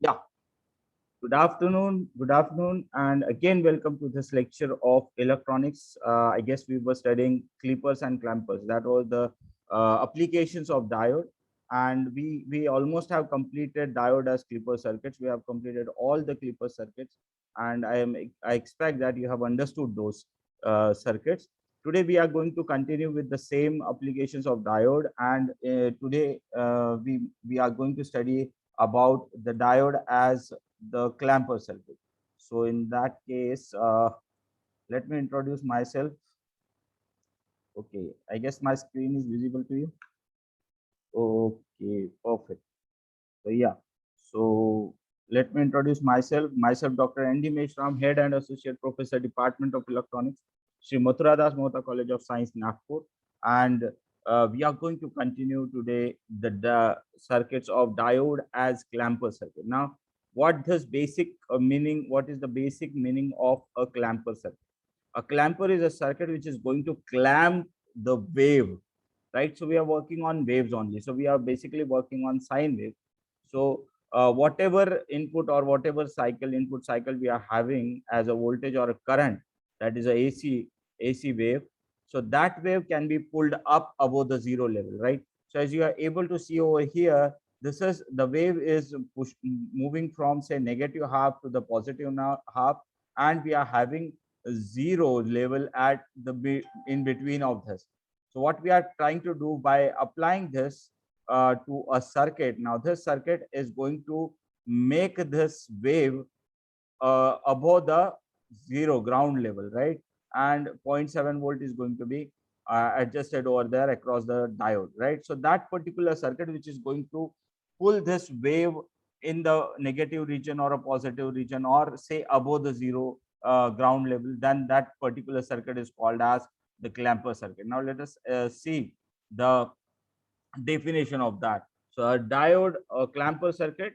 Yeah, good afternoon, and again, welcome to this lecture of electronics. I guess we were studying clippers and clampers. That was the applications of diode, and we almost have completed diode as clipper circuits. We have completed all the clipper circuits, and I expect that you have understood those circuits. Today, we are going to continue with the same applications of diode, and today we are going to study about the diode as the clamper circuit. So in that case, let me introduce myself. Okay, I guess my screen is visible to you. Okay, perfect. So yeah, so let me introduce myself. Myself, Dr. Andy Meshram, Head and Associate Professor, Department of Electronics, Sri Mathura Das Mohta College of Science, Nagpur. And we are going to continue today the circuits of diode as clamper circuit. Now, what this basic meaning? What is the basic meaning of a clamper circuit? A clamper is a circuit which is going to clamp the wave, right? So we are working on waves only. So we are basically working on sine wave. So whatever input or whatever input cycle we are having as a voltage or a current, that is a AC wave. So that wave can be pulled up above the zero level, right? So as you are able to see over here, this is the wave is moving from say negative half to the positive now half, and we are having zero level at the in between of this. So what we are trying to do by applying this to a circuit, now this circuit is going to make this wave above the zero ground level, right? And 0.7 volt is going to be adjusted over there across the diode, right? So that particular circuit which is going to pull this wave in the negative region or a positive region or say above the zero ground level, then that particular circuit is called as the clamper circuit. Now let us see the definition of that. So a diode, a clamper circuit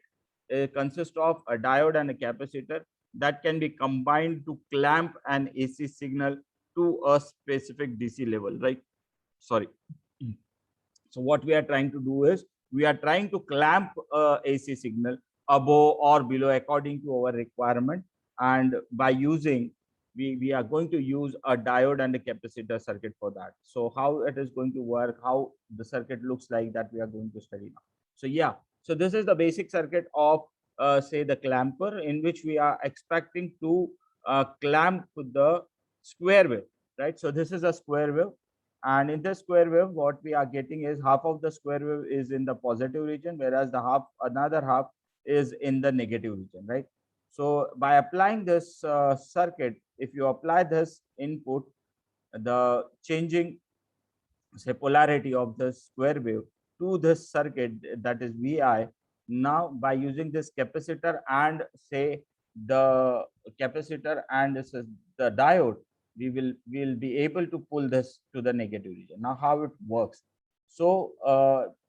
consists of a diode and a capacitor that can be combined to clamp an AC signal to a specific DC level, right? Sorry. So what we are trying to do is we are trying to clamp a AC signal above or below according to our requirement, and by using we are going to use a diode and a capacitor circuit for that. So how it is going to work, how the circuit looks like, that we are going to study now. So yeah, so this is the basic circuit of say the clamper, in which we are expecting to clamp the square wave, right? So this is a square wave, and in the square wave what we are getting is half of the square wave is in the positive region, whereas the another half is in the negative region, right? So by applying this circuit, if you apply this input, the changing say polarity of the square wave to this circuit, that is Vi. Now by using this capacitor and say the capacitor and this is the diode, we will be able to pull this to the negative region. Now how it works? So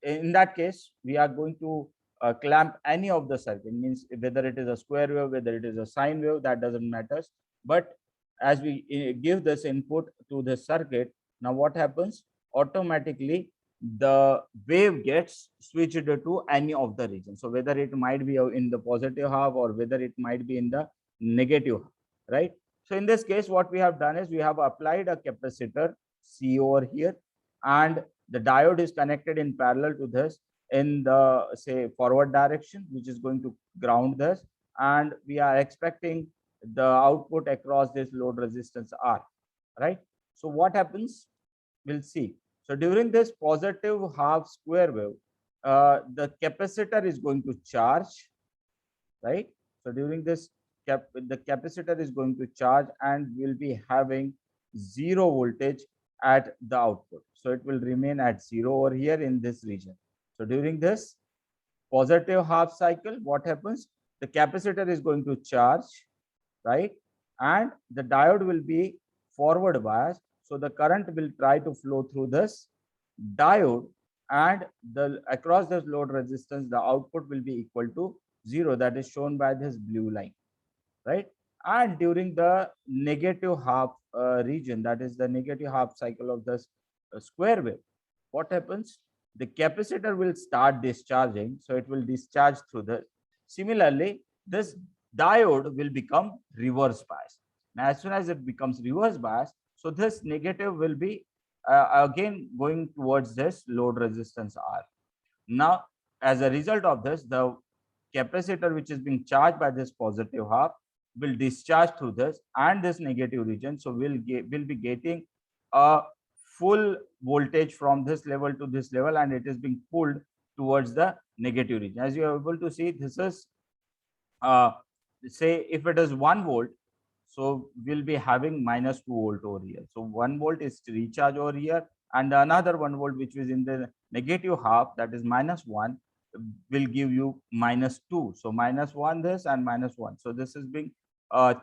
in that case we are going to clamp any of the circuit, means whether it is a square wave, whether it is a sine wave, that doesn't matter. But as we give this input to the circuit, now what happens? Automatically the wave gets switched to any of the regions. So whether it might be in the positive half or whether it might be in the negative half, right? So in this case what we have done is we have applied a capacitor C over here, and the diode is connected in parallel to this in the say forward direction, which is going to ground this, and we are expecting the output across this load resistance R, right? So what happens? We'll see. So during this positive half square wave, the capacitor is going to charge, right? So during this the capacitor is going to charge and will be having zero voltage at the output. So it will remain at zero over here in this region. So during this positive half cycle, what happens? The capacitor is going to charge, right? And the diode will be forward biased. So the current will try to flow through this diode, and the across this load resistance, the output will be equal to zero. That is shown by this blue line, right? And during the negative half region, that is the negative half cycle of this square wave, what happens? The capacitor will start discharging. So it will discharge through this. Similarly, this diode will become reverse bias. Now, as soon as it becomes reverse bias, so this negative will be again going towards this load resistance R. Now, as a result of this, the capacitor which is being charged by this positive half will discharge through this and this negative region. So we'll be getting a full voltage from this level to this level, and it is being pulled towards the negative region. As you are able to see, this is uh, say if it is 1 volt, so we'll be having minus 2 volt over here. So 1 volt is to recharge over here, and another 1 volt which is in the negative half, that is minus 1, will give you minus 2. So minus 1 this and minus 1. So this is being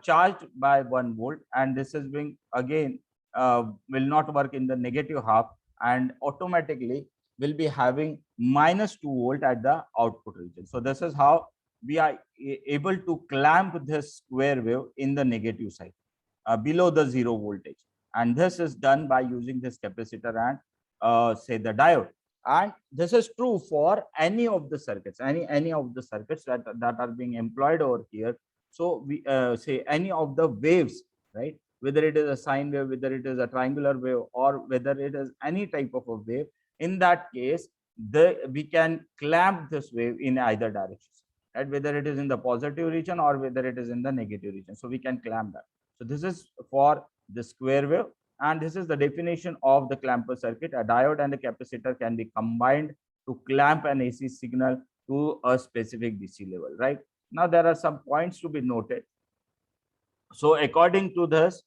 charged by 1 volt, and this is being again will not work in the negative half, and automatically will be having minus 2 volt at the output region. So this is how we are able to clamp this square wave in the negative side below the 0 voltage, and this is done by using this capacitor and say the diode. And this is true for any of the circuits, any of the circuits that are being employed over here. So we say any of the waves, right, whether it is a sine wave, whether it is a triangular wave, or whether it is any type of a wave, in that case we can clamp this wave in either direction, right, whether it is in the positive region or whether it is in the negative region. So we can clamp that. So this is for the square wave, and this is the definition of the clamper circuit. A diode and a capacitor can be combined to clamp an AC signal to a specific DC level, right? Now there are some points to be noted. So according to this,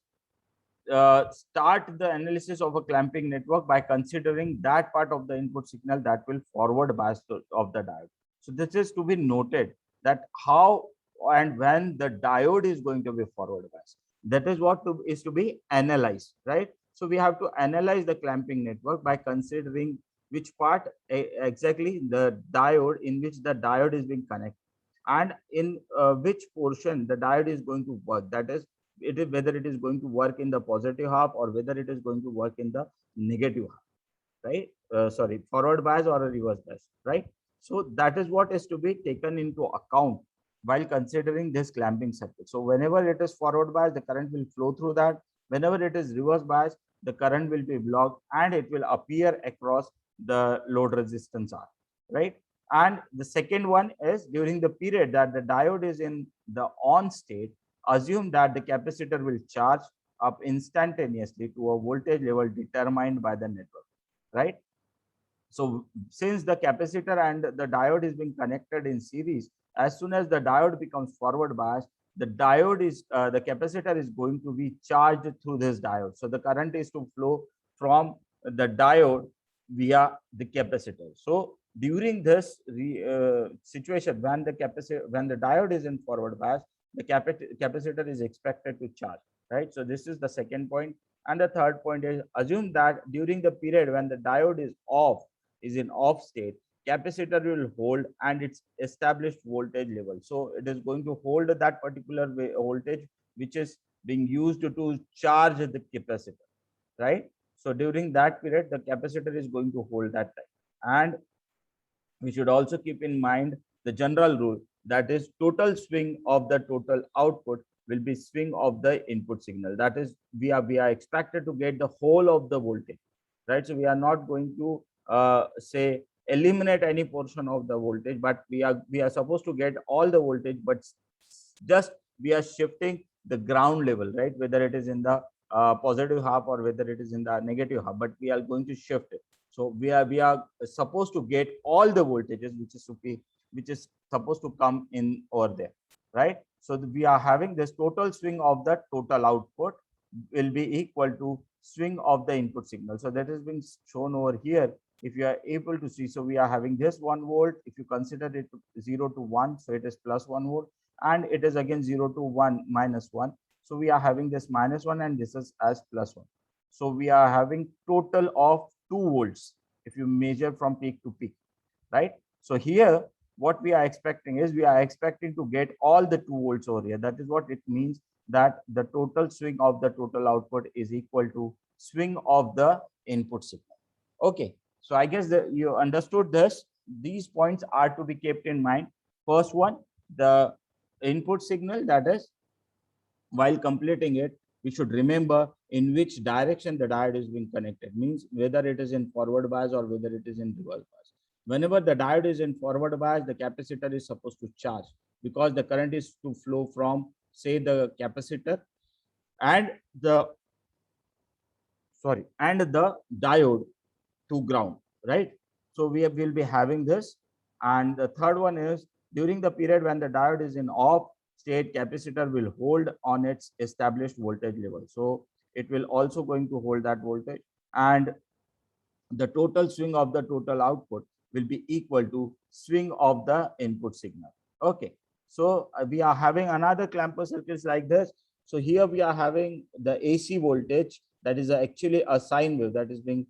start the analysis of a clamping network by considering that part of the input signal that will forward bias of the diode. So this is to be noted, that how and when the diode is going to be forward bias. That is what is to be analyzed, right? So we have to analyze the clamping network by considering which part exactly the diode, in which the diode is being connected, and in which portion the diode is going to work. That is, it is whether it is going to work in the positive half or whether it is going to work in the negative half, right? Sorry, forward bias or a reverse bias, right? So that is what is to be taken into account while considering this clamping circuit. So whenever it is forward bias, the current will flow through that. Whenever it is reverse bias, the current will be blocked and it will appear across the load resistance R, right? And the second one is, during the period that the diode is in the on state, assume that the capacitor will charge up instantaneously to a voltage level determined by the network, right? So since the capacitor and the diode is being connected in series, as soon as the diode becomes forward biased, the diode is the capacitor is going to be charged through this diode. So the current is to flow from the diode via the capacitor. So during this situation, when the diode is in forward bias, the capacitor is expected to charge, right? So this is the second point. And the third point is, assume that during the period when the diode is in off state, capacitor will hold and its established voltage level. So it is going to hold that particular voltage which is being used to charge the capacitor, right? So during that period, the capacitor is going to hold that time. And we should also keep in mind the general rule, that is total swing of the total output will be swing of the input signal. That is, we are expected to get the whole of the voltage, right? So we are not going to say eliminate any portion of the voltage, but we are supposed to get all the voltage, but just we are shifting the ground level, right? Whether it is in the positive half or whether it is in the negative half, but we are going to shift it. So we are supposed to get all the voltages which is supposed to come in over there, right? So we are having this total swing of the total output will be equal to swing of the input signal. So that is being shown over here. If you are able to see, so we are having this 1 volt. If you consider it 0 to 1, so it is plus 1 volt, and it is again 0 to 1 minus 1. So we are having this minus 1 and this is as plus 1. So we are having total of 2 volts if you measure from peak to peak, right? So here what we are expecting is, we are expecting to get all the 2 volts over here. That is what it means, that the total swing of the total output is equal to swing of the input signal. Okay, so I guess that you understood this. These points are to be kept in mind. First one, the input signal, that is, while completing it, we should remember in which direction the diode is being connected, means whether it is in forward bias or whether it is in reverse bias. Whenever the diode is in forward bias, the capacitor is supposed to charge, because the current is to flow from, say, the capacitor and the the diode to ground, right? So will be having this. And the third one is, during the period when the diode is in off state, capacitor will hold on its established voltage level. So it will also going to hold that voltage, and the total swing of the total output will be equal to swing of the input signal. Okay, so we are having another clamper circuits like this. So here we are having the AC voltage, that is actually a sine wave that is being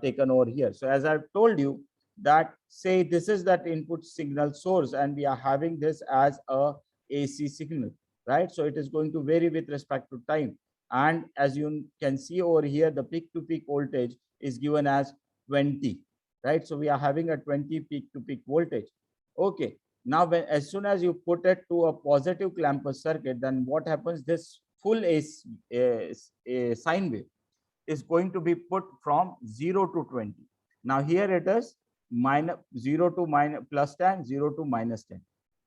taken over here. So as I've told you, that say this is that input signal source, and we are having this as a AC signal, right? So it is going to vary with respect to time. And as you can see over here, the peak to peak voltage is given as 20, right? So we are having a 20 peak to peak voltage. Okay, now as soon as you put it to a positive clamper circuit, then what happens? This full sine wave is going to be put from 0 to 20. Now here it is minus 0 to minus plus 10, 0 to minus 10,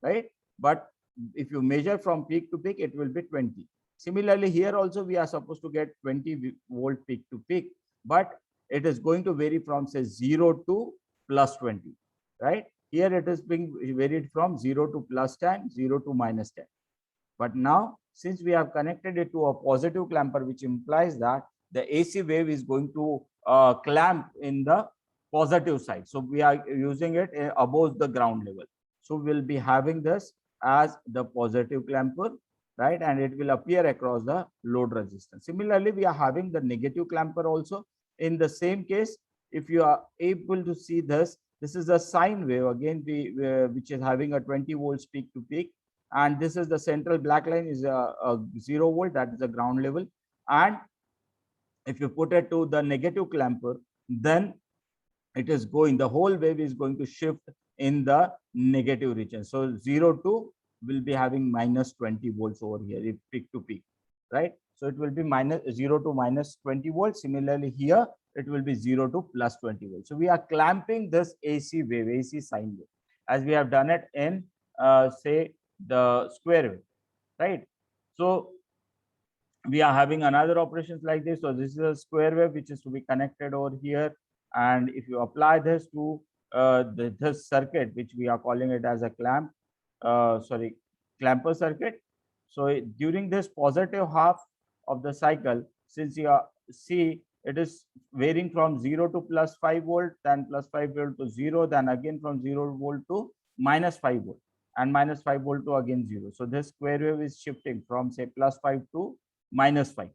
right? But if you measure from peak to peak, it will be 20. Similarly, here also we are supposed to get 20 volt peak to peak, but it is going to vary from, say, 0 to plus 20, right? Here it is being varied from 0 to plus 10, 0 to minus 10. But now, since we have connected it to a positive clamper, which implies that the AC wave is going to clamp in the positive side. So we are using it above the ground level. So we'll be having this as the positive clamper, right? And it will appear across the load resistance. Similarly, we are having the negative clamper also. In the same case, if you are able to see this, this is a sine wave again, which is having a 20 volts peak to peak. And this is the central black line is a 0 volt, that is the ground level. And if you put it to the negative clamper, then it is going, the whole wave is going to shift in the negative region. So 0 to will be having minus 20 volts over here, if peak to peak, right? So it will be minus 0 to minus 20 volts. Similarly, here it will be 0 to plus 20 volts. So we are clamping this AC wave, AC sine wave, as we have done it in say the square wave, right? So we are having another operations like this. So this is a square wave which is to be connected over here, and if you apply this to this circuit, which we are calling it as a clamper circuit. So during this positive half of the cycle, since you see it is varying from 0 to plus 5 volt, then plus 5 volt to 0, then again from 0 volt to minus 5 volt, and minus 5 volt to again 0. So this square wave is shifting from, say, plus 5 to minus 5.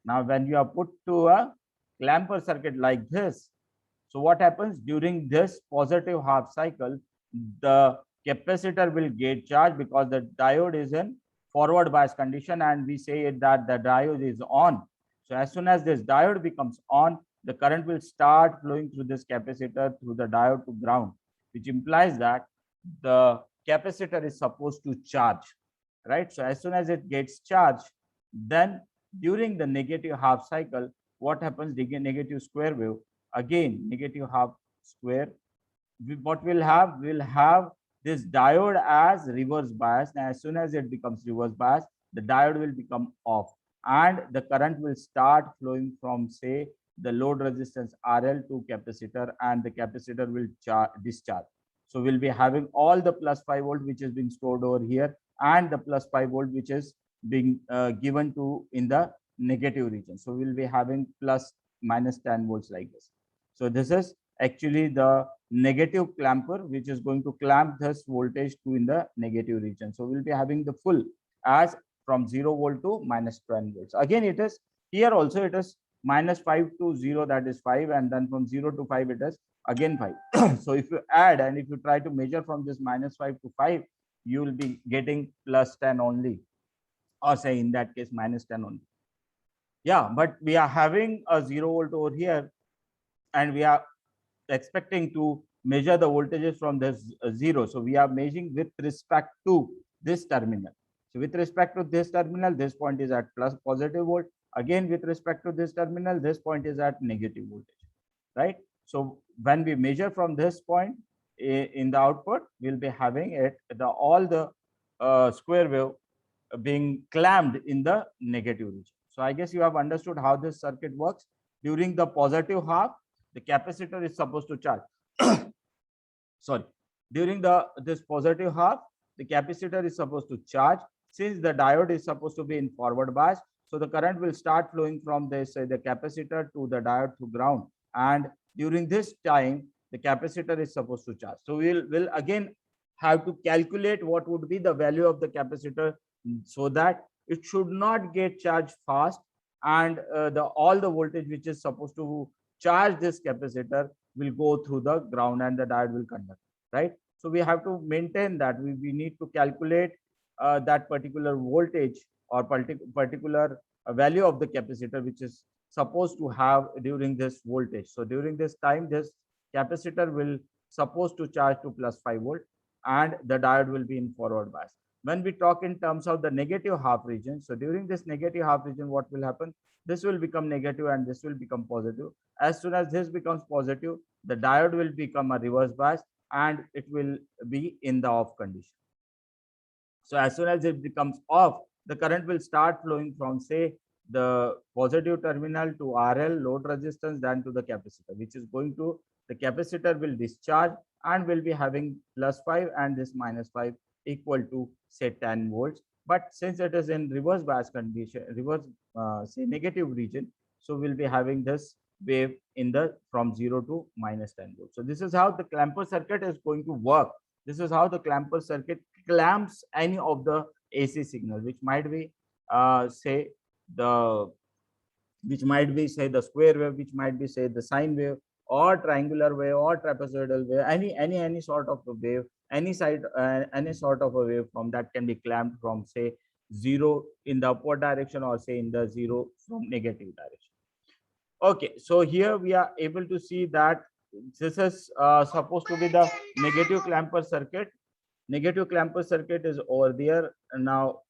Now, when you are put to a clamper circuit like this, so what happens during this positive half cycle, the capacitor will get charged because the diode is in forward bias condition, and we say that the diode is on. So as soon as this diode becomes on, the current will start flowing through this capacitor through the diode to ground, which implies that the capacitor is supposed to charge, right? So as soon as it gets charged, then during the negative half cycle, what happens? The negative square wave, again negative half square, what we'll have this diode as reverse bias. Now as soon as it becomes reverse bias, the diode will become off, and the current will start flowing from, say, the load resistance RL to capacitor, and the capacitor will discharge. So we'll be having all the plus 5 volt which is being stored over here, and the plus 5 volt which is being given to in the negative region. So we'll be having plus minus 10 volts like this. So this is actually the negative clamper, which is going to clamp this voltage to in the negative region. So we'll be having the full as from 0 volt to minus 10 volts. Again, it is here also it is minus 5 to 0, that is 5, and then from 0 to 5 it is again 5. So if you add and if you try to measure from this minus 5 to 5, you will be getting plus 10 only, or say in that case minus 10 only. Yeah, but we are having a 0 volt over here, and we are expecting to measure the voltages from this 0. So we are measuring with respect to this terminal. So with respect to this terminal, this point is at plus positive volt. Again, with respect to this terminal, this point is at negative voltage, right? So when we measure from this point in the output, we'll be having it all the square wave being clamped in the negative region. So I guess you have understood how this circuit works. During the positive half, the capacitor is supposed to charge. Sorry, during this positive half, the capacitor is supposed to charge. Since the diode is supposed to be in forward bias, so the current will start flowing from this the capacitor to the diode to ground, and during this time the capacitor is supposed to charge. So we'll again have to calculate what would be the value of the capacitor, so that it should not get charged fast, and all the voltage which is supposed to charge this capacitor will go through the ground and the diode will conduct, right? So we have to maintain that. We need to calculate that particular voltage or particular value of the capacitor which is supposed to have during this voltage. So during this time, this capacitor will supposed to charge to plus 5 volt, and the diode will be in forward bias. When we talk in terms of the negative half region, so during this negative half region, what will happen? This will become negative and this will become positive. As soon as this becomes positive, the diode will become a reverse bias and it will be in the off condition. So as soon as it becomes off, the current will start flowing from, say, the positive terminal to RL load resistance, then to the capacitor, which is going to, the capacitor will discharge and will be having plus 5 and this minus 5 equal to, say, 10 volts. But since it is in reverse bias condition, reverse say negative region, so we'll be having this wave in the from 0 to minus 10 volts. So this is how the clamper circuit is going to work. This is how the clamper circuit clamps any of the AC signal, which might be say the square wave, which might be, say, the sine wave or triangular wave or trapezoidal wave, any sort of a wave, any sort of a wave from that can be clamped from, say, 0 in the upward direction or, say, in the 0 from negative direction. Okay, so here we are able to see that this is supposed to be the negative clamper circuit. Negative clamper circuit is over there. Now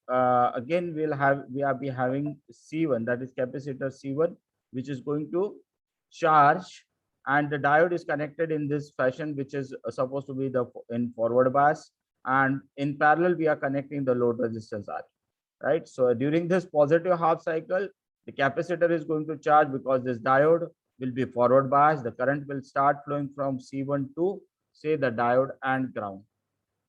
again we are having C1, that is capacitor C1, which is going to charge, and the diode is connected in this fashion, which is supposed to be the in forward bias, and in parallel we are connecting the load resistance R, right? So during this positive half cycle, the capacitor is going to charge because this diode will be forward bias. The current will start flowing from C1 to, say, the diode and ground,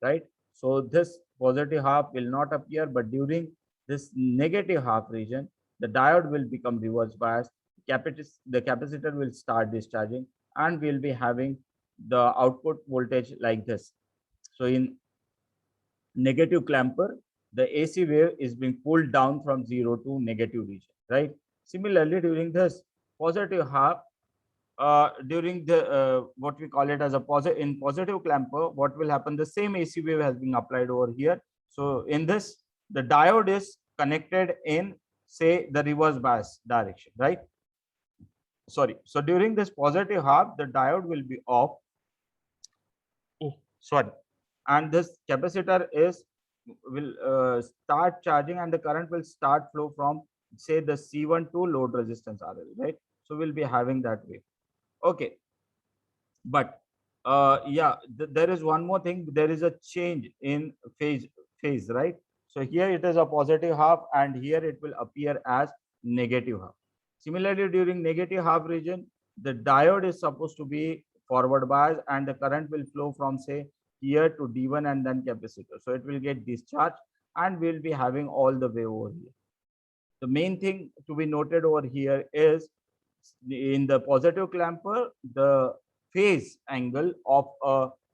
right? So this positive half will not appear, but during this negative half region, the diode will become reverse bias. The capacitor will start discharging, and we'll be having the output voltage like this. So in negative clamper, the AC wave is being pulled down from 0 to negative region, right? Similarly, during this positive half, during the what we call it as a positive clamper, what will happen? The same AC wave has been applied over here. So in this, the diode is connected in, say, the reverse bias direction, right? Sorry. So during this positive half, the diode will be off. Oh, sorry. And this capacitor will start charging, and the current will start flow from, say, the C1 to load resistance RL, right? So we'll be having that way. Okay, but yeah, there is one more thing. There is a change in phase, right? So here it is a positive half, and here it will appear as negative half. Similarly, during negative half region, the diode is supposed to be forward bias, and the current will flow from, say, here to D1 and then capacitor. So it will get discharged, and we'll be having all the way over here. The main thing to be noted over here is, in the positive clamper, the phase angle of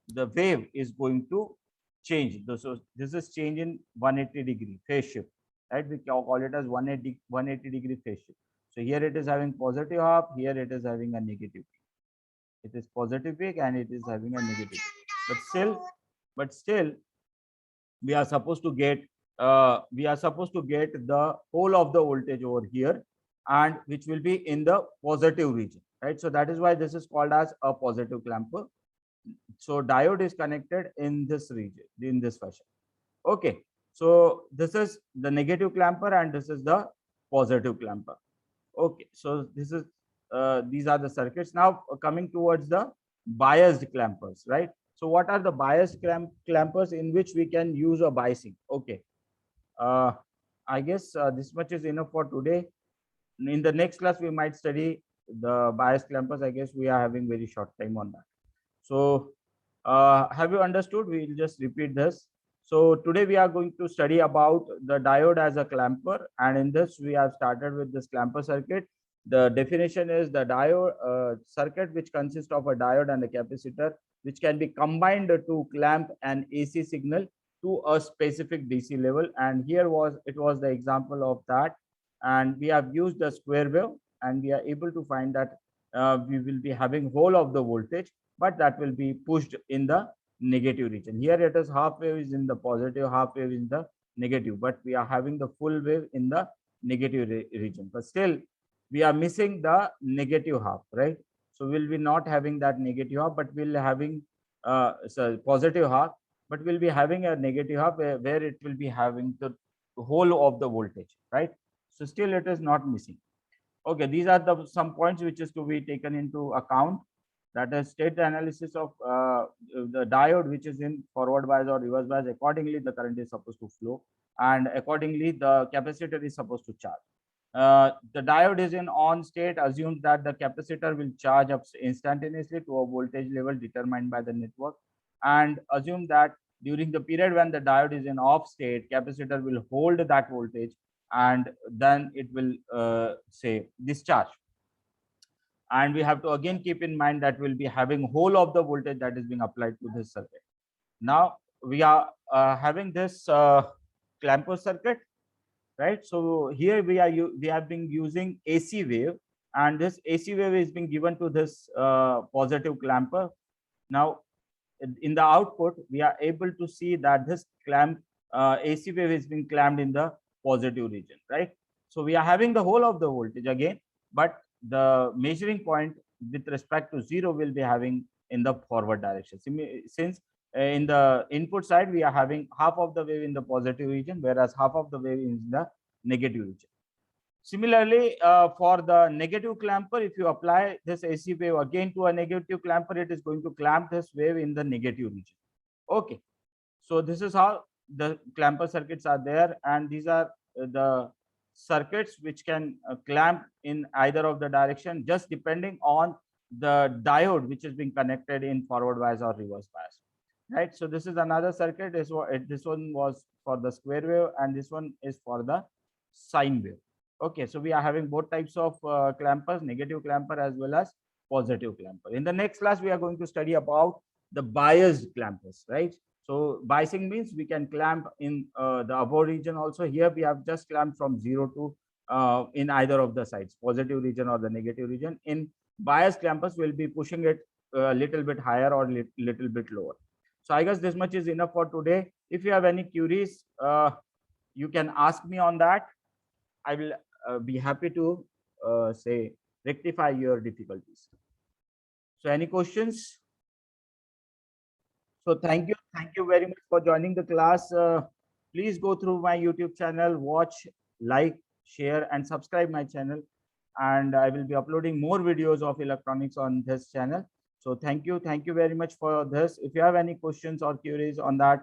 the wave is going to change. So this is change in 180 degree phase shift, right? We call it as 180 degree phase shift. So here it is having positive half, here it is having a negative peak. It is positive peak and it is having a negative peak. But still, we are supposed to get the whole of the voltage over here, and which will be in the positive region, right? So that is why this is called as a positive clamper. So diode is connected in this region, in this fashion. Okay, So this is the negative clamper and this is the positive clamper. Okay, so this is these are the circuits. Now coming towards the biased clampers, right? So what are the biased clampers in which we can use a biasing? Okay, uh, I guess this much is enough for today. In the next class, we might study the bias clampers. I guess we are having very short time on that. So have you understood? We'll just repeat this. So today we are going to study about the diode as a clamper, and in this we have started with this clamper circuit. The definition is the diode circuit which consists of a diode and a capacitor which can be combined to clamp an AC signal to a specific DC level. And here was the example of that, and we have used the square wave, and we are able to find that we will be having whole of the voltage, but that will be pushed in the negative region. Here it is half wave is in the positive, half wave in the negative, but we are having the full wave in the negative region. But still, we are missing the negative half, right? So we'll be not having that negative half, but we'll having so positive half, but we'll be having a negative half where it will be having the whole of the voltage, right? So still it is not missing. Okay, these are the some points which is to be taken into account. That is state analysis of the diode which is in forward bias or reverse bias. Accordingly, the current is supposed to flow, and accordingly, the capacitor is supposed to charge. The diode is in on state. Assumes that the capacitor will charge up instantaneously to a voltage level determined by the network, and assume that during the period when the diode is in off state, capacitor will hold that voltage, and then it will say discharge. And we have to again keep in mind that we'll be having whole of the voltage that is being applied to this circuit. Now we are having this clamper circuit, right? So here we have been using AC wave, and this AC wave is being given to this positive clamper. Now in the output, we are able to see that this AC wave is being clamped in the positive region, right? So we are having the whole of the voltage again, but the measuring point with respect to zero will be having in the forward direction. Since in the input side, we are having half of the wave in the positive region, whereas half of the wave is in the negative region. Similarly, for the negative clamper, if you apply this AC wave again to a negative clamper, it is going to clamp this wave in the negative region. Okay, so this is how the clamper circuits are there, and these are the circuits which can clamp in either of the direction, just depending on the diode which is being connected in forward bias or reverse bias, right? So this is another circuit. This one was for the square wave, and this one is for the sine wave. Okay, so we are having both types of clampers, negative clamper as well as positive clamper. In the next class, we are going to study about the biased clampers, right? So biasing means we can clamp in the above region also. Here we have just clamped from 0 to in either of the sides, positive region or the negative region. In biased clampers, we'll be pushing it a little bit higher or little bit lower. So I guess this much is enough for today. If you have any queries, you can ask me on that. I will be happy to say rectify your difficulties. So any questions? So thank you very much for joining the class. Please go through my YouTube channel, watch, like, share, and subscribe my channel. And I will be uploading more videos of electronics on this channel. So thank you very much for this. If you have any questions or queries on that,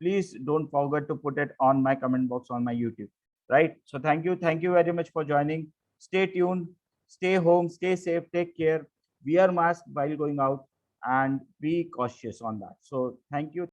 please don't forget to put it on my comment box on my YouTube. Right. So thank you very much for joining. Stay tuned, stay home, stay safe, take care, wear mask while going out, and be cautious on that. So thank you.